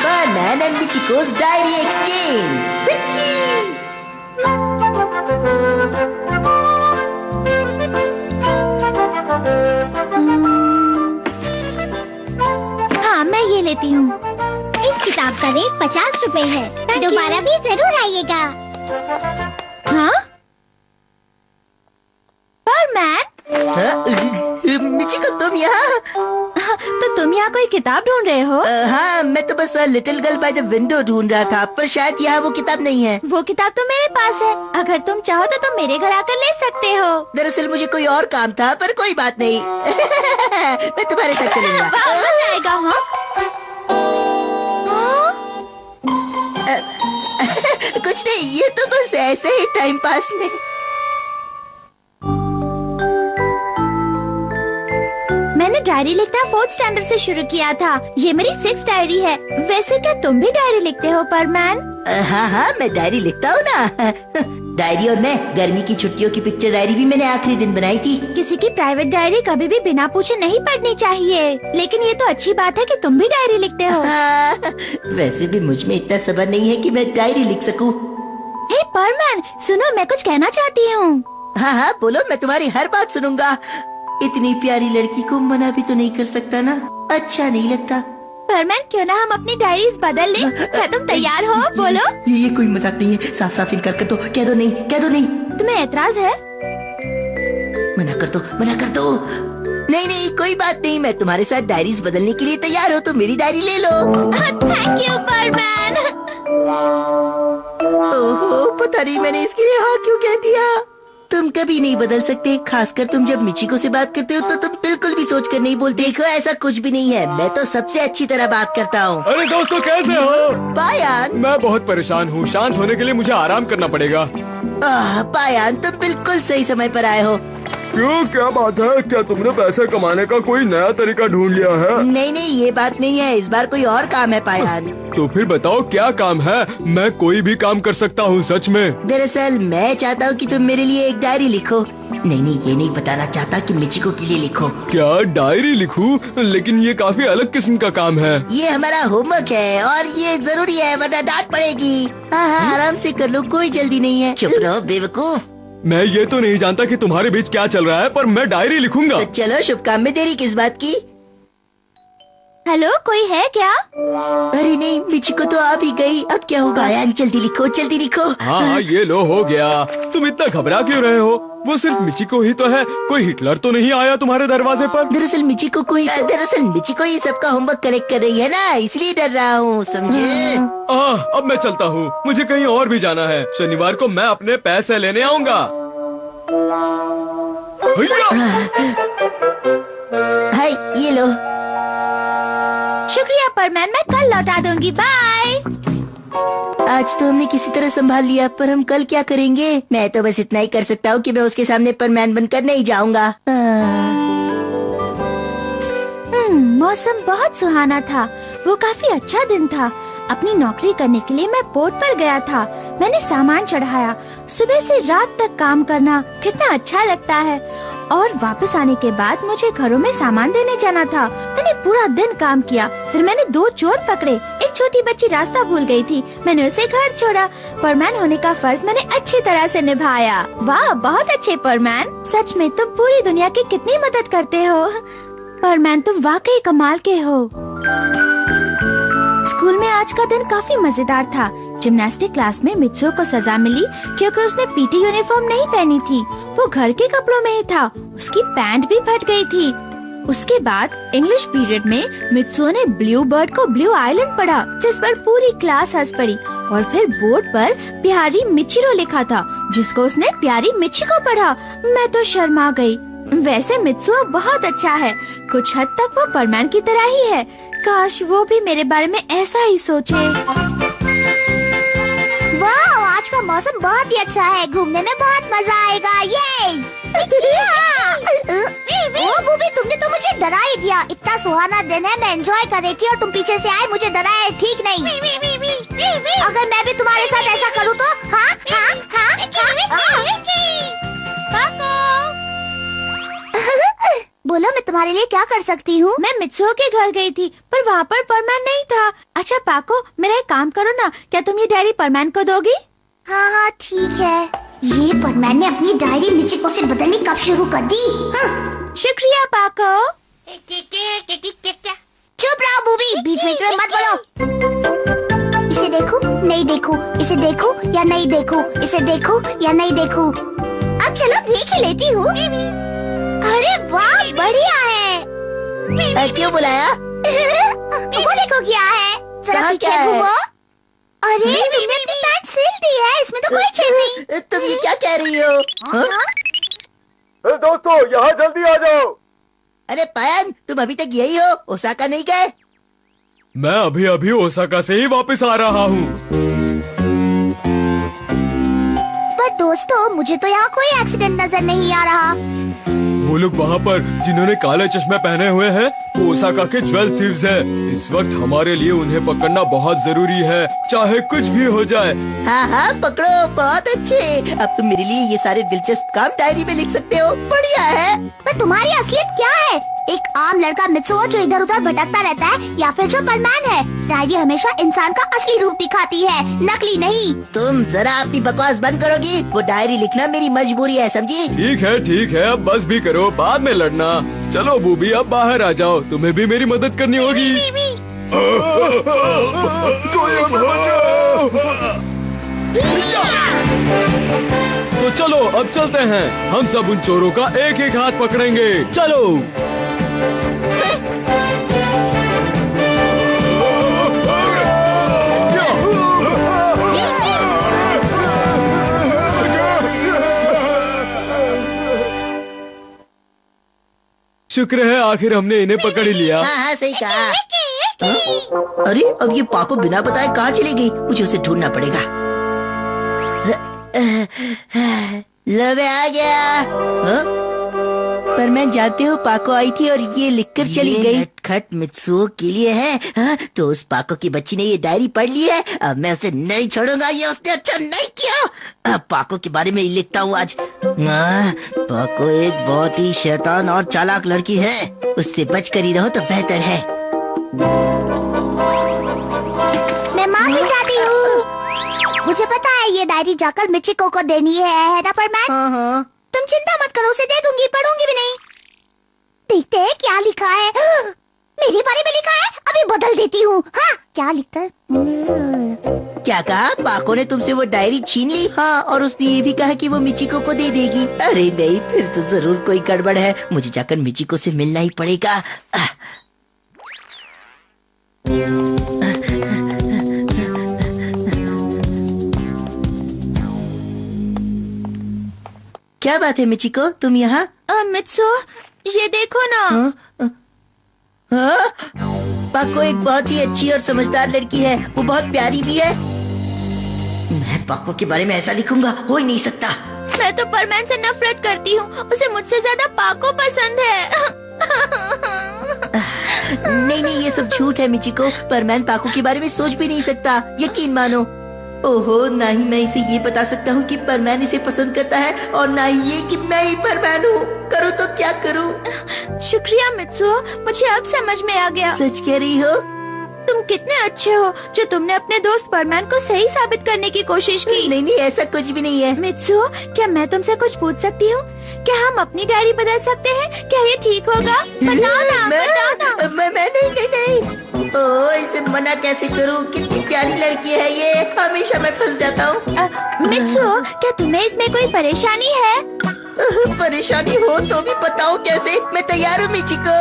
Barman and Michiko's diary exchange. हाँ, मैं ये लेती हूँ। इस किताब का रेट 50 रुपए है। दोबारा भी जरूर आइएगा। हाँ? बर्मैन? मिचिको, तुम यहाँ? तो तुम यहाँ कोई किताब ढूंढ रहे हो? हाँ, मैं तो बस little girl by the window ढूंढ रहा था, पर शायद यहाँ वो किताब नहीं है। वो किताब तो मेरे पास है। अगर तुम चाहो तो तुम मेरे घर आकर ले सकते हो। दरअसल मुझे कोई और काम था, पर कोई बात नहीं। मैं तुम्हारे साथ चलूंगा। मजा आएगा। हाँ? कुछ नहीं, ये तो बस ऐसे ही टाइम पास में। मैंने डायरी लिखना 4th स्टैंडर्ड से शुरू किया था। ये मेरी 6th डायरी है। वैसे क्या तुम भी डायरी लिखते हो परमैन? हाँ, मैं डायरी लिखता हूँ ना। डायरी और मैं गर्मी की छुट्टियों की पिक्चर डायरी भी मैंने आखिरी दिन बनाई थी। किसी की प्राइवेट डायरी कभी भी बिना पूछे नहीं पढ़नी चाहिए। लेकिन ये तो अच्छी बात है कि तुम भी डायरी लिखते हो। वैसे भी मुझ में इतना सब्र नहीं है कि मैं डायरी लिख सकूं। हे परमैन, सुनो, मैं कुछ कहना चाहती हूँ। हाँ, बोलो, मैं तुम्हारी हर बात सुनूंगा। इतनी प्यारी लड़की को मना भी तो नहीं कर सकता ना, अच्छा नहीं लगता। परमैन, क्यों ना हम अपनी डायरीज बदल लें? क्या तुम तैयार हो? बोलो। ये कोई मजाक नहीं है, साफ साफ इनकार कर दो। कह दो नहीं, कह दो नहीं। तुम्हें ऐतराज है? मना कर दो, मना कर दो। नहीं, कोई बात नहीं, मैं तुम्हारे साथ डायरीज बदलने के लिए तैयार हो, तो मेरी डायरी ले लो। Thank you परमैन। ओहो, पता नहीं मैंने इसके लिए हाँ क्यों कह दिया। तुम कभी नहीं बदल सकते, खासकर तुम जब मिचिको से बात करते हो तो तुम बिल्कुल भी सोच कर नहीं बोलते। देखो, ऐसा कुछ भी नहीं है, मैं तो सबसे अच्छी तरह बात करता हूँ। अरे दोस्तों, कैसे हो? पायान, मैं बहुत परेशान हूँ। शांत होने के लिए मुझे आराम करना पड़ेगा। पायान, तुम बिल्कुल सही समय पर आए हो। क्यों, क्या बात है? क्या तुमने पैसे कमाने का कोई नया तरीका ढूंढ लिया है? नहीं, ये बात नहीं है। इस बार कोई और काम है पायान। तो फिर बताओ क्या काम है? मैं कोई भी काम कर सकता हूँ, सच में। दरअसल मैं चाहता हूँ कि तुम मेरे लिए एक डायरी लिखो। नहीं, ये नहीं बताना चाहता कि मिचिको के लिए लिखो। क्या डायरी लिखूं? लेकिन ये काफी अलग किस्म का काम है। ये हमारा होमवर्क है और ये जरूरी है, वरना डांट पड़ेगी। हाँ, आराम से कर लो, कोई जल्दी नहीं है। चुप रहो बेवकूफ। मैं ये तो नहीं जानता कि तुम्हारे बीच क्या चल रहा है, पर मैं डायरी लिखूंगा। तो चलो, शुभ काम में देरी किस बात की? हेलो, कोई है क्या? अरे नहीं, मिचिको तो आ भी गई। अब क्या होगा? पायान, जल्दी लिखो, जल्दी लिखो। हाँ, ये लो, हो गया। तुम इतना घबरा क्यों रहे हो? वो सिर्फ मिचिको ही तो है, कोई हिटलर तो नहीं आया तुम्हारे दरवाजे पर? दरअसल मिचिको ही सबका होमवर्क कलेक्ट कर रही है ना, इसलिए डर रहा हूँ, समझे? अब मैं चलता हूँ, मुझे कहीं और भी जाना है। शनिवार को मैं अपने पैसे लेने आऊँगा। हाय, ये लो। शुक्रिया परमैन, मैं कल लौटा दूंगी। बाय। आज तो हमने किसी तरह संभाल लिया, पर हम कल क्या करेंगे? मैं तो बस इतना ही कर सकता हूँ कि मैं उसके सामने परमैन बनकर नहीं जाऊंगा। मौसम बहुत सुहाना था। वो काफी अच्छा दिन था। अपनी नौकरी करने के लिए मैं बोट पर गया था। मैंने सामान चढ़ाया। सुबह से रात तक काम करना कितना अच्छा लगता है। और वापस आने के बाद मुझे घरों में सामान देने जाना था। मैंने पूरा दिन काम किया। फिर मैंने 2 चोर पकड़े। एक छोटी बच्ची रास्ता भूल गई थी, मैंने उसे घर छोड़ा। परमैन होने का फर्ज मैंने अच्छी तरह से निभाया। वाह, बहुत अच्छे परमैन। सच में तुम पूरी दुनिया की कितनी मदद करते हो। परमैन, तुम वाकई कमाल के हो। स्कूल में आज का दिन काफी मजेदार था। जिम्नास्टिक क्लास में मित्सुओ को सजा मिली क्योंकि उसने पीटी यूनिफॉर्म नहीं पहनी थी। वो घर के कपड़ों में ही था। उसकी पैंट भी फट गई थी। उसके बाद इंग्लिश पीरियड में मित्सुओ ने ब्लू बर्ड को ब्लू आइलैंड पढ़ा, जिस पर पूरी क्लास हंस पड़ी। और फिर बोर्ड पर प्यारी मिचिरो लिखा था, जिसको उसने प्यारी मिचिको पढ़ा। मैं तो शर्मा गई। वैसे मित्सुओ बहुत अच्छा है। कुछ हद तक वो परमैन की तरह ही है। काश वो भी मेरे बारे में ऐसा ही सोचे। वाह, आज का मौसम बहुत ही अच्छा है। घूमने में बहुत मजा आएगा। ये ओ बूबी, तुमने तो मुझे डरा ही दिया। इतना सुहाना दिन है, मैं एंजॉय कर रही थी और तुम पीछे से आए, मुझे डराया। ठीक नहीं। अगर मैं भी तुम्हारे साथ ऐसा करूँ तो? हाँ, हाँ, हाँ, हाँ, हाँ। बोलो मैं तुम्हारे लिए क्या कर सकती हूँ? मैं मित्सुओ के घर गई थी पर वहाँ पर परमैन नहीं था। अच्छा पाको, मेरा एक काम करो ना, क्या तुम ये डायरी परमैन को दोगी? हाँ हाँ ठीक है। ये परमैन ने अपनी डायरी मिचिको से बदलनी कब शुरू कर दी? शुक्रिया पाको। चुप रहो बूबी, बीच में मत बोलो। इसे देखो नहीं देखो, इसे देखो या नहीं देखो, इसे देखो या नहीं देखो। अब चलो देख ही लेती हूँ। अरे वाह बढ़िया है। क्यों बुलाया? वो देखो क्या है, जरा कहाँ पीछे क्या है? घूमो। अरे तुमने अपनी पैंट सिल दी है, इसमें तो कोई छेद नहीं। तुम ये क्या कह रही हो? हाँ? दोस्तों यहाँ जल्दी आ जाओ। अरे पायन, तुम अभी तक यही हो? ओसाका नहीं गए? मैं अभी अभी ओसाका से ही वापस आ रहा हूँ। पर दोस्तों मुझे तो यहाँ कोई एक्सीडेंट नजर नहीं आ रहा। वो लोग वहाँ पर जिन्होंने काले चश्मे पहने हुए हैं ओसाका के ज्वेल थीव्स हैं। इस वक्त हमारे लिए उन्हें पकड़ना बहुत जरूरी है, चाहे कुछ भी हो जाए। हाँ हाँ पकड़ो, बहुत अच्छे। अब तुम मेरे लिए ये सारे दिलचस्प काम डायरी में लिख सकते हो। बढ़िया है। पर तुम्हारी असलियत क्या है? एक आम लड़का मित्सुओ जो इधर उधर भटकता रहता है, या फिर जो परमैन है? डायरी हमेशा इंसान का असली रूप दिखाती है, नकली नहीं। तुम जरा अपनी बकवास बंद करोगी? वो डायरी लिखना मेरी मजबूरी है, समझी? ठीक है, अब बस भी करो, बाद में लड़ना। चलो बूबी अब बाहर आ जाओ, तुम्हें भी मेरी मदद करनी होगी। तो चलो अब चलते हैं, हम सब उन चोरों का एक एक हाथ पकड़ेंगे। चलो। शुक्र है आखिर हमने इन्हें पकड़ ही लिया। हाँ हाँ सही कहा। हाँ? अरे अब ये पाको बिना बताए कहाँ चली गई? मुझे उसे ढूंढना पड़ेगा। लो मैं आ गया। हाँ? पर मैं जानते हो पाको आई थी और ये लिखकर चली गई। नटखट मित्सुओ के लिए है। हाँ? तो उस पाको की बच्ची ने ये डायरी पढ़ ली है। अब मैं उसे नहीं छोड़ूंगा, ये उसने अच्छा नहीं किया। अब पाको के बारे में ही लिखता हूँ आज। पाको एक बहुत ही शैतान और चालाक लड़की है, उससे बचकर ही रहो तो बेहतर है। मैं माफी चाहती हूँ। मुझे पता है ये डायरी जाकर मिचिको को देनी है ना परमैन? हाँ हाँ। तुम चिंता मत करो, उसे दे दूंगी, पढ़ूंगी भी नहीं। देखते हैं क्या लिखा है। मेरे बारे में लिखा है, अभी बदल देती हूँ। हाँ क्या लिखता है? क्या कहा? पाको ने तुमसे वो डायरी छीन ली? हाँ, और उसने ये भी कहा कि वो मिचिको को दे देगी। अरे नहीं, फिर तो जरूर कोई गड़बड़ है। मुझे जाकर मिचिको से मिलना ही पड़ेगा। क्या बात है मिचिको, तुम यहाँ? मित्सुओ ये देखो ना। हाँ? हाँ? पाको एक बहुत ही अच्छी और समझदार लड़की है, वो बहुत प्यारी भी है। मैं पाको के बारे में ऐसा लिखूंगा, हो ही नहीं सकता। मैं तो परमैन से नफरत करती हूँ, उसे मुझसे ज्यादा पाको पसंद है। नहीं नहीं, ये सब झूठ है मिचिको। परमैन पाको के बारे में सोच भी नहीं सकता, यकीन मानो। ओहो, ना ही मैं इसे ये बता सकता हूँ कि परमैन इसे पसंद करता है, और ना ही ये कि मैं ही परमैन हूँ। करूँ तो क्या करूँ? शुक्रिया मित्सुओ, मुझे अब समझ में आ गया। सच कह रही हो? तुम कितने अच्छे हो जो तुमने अपने दोस्त परमैन को सही साबित करने की कोशिश की। नहीं नहीं, ऐसा कुछ भी नहीं है। मित्सुओ, क्या मैं तुमसे कुछ पूछ सकती हूँ? क्या हम अपनी डायरी बदल सकते हैं? क्या ये ठीक होगा? बताओ ना, बताओ ना। मैं नहीं। ओह, इसे मना कैसे करूँ? कितनी प्यारी लड़की है ये, हमेशा मैं फंस जाता हूँ। मित्सुओ, क्या तुम्हें इसमें कोई परेशानी है? परेशानी हो तो भी बताओ कैसे? मैं तैयार हूँ मिचिको।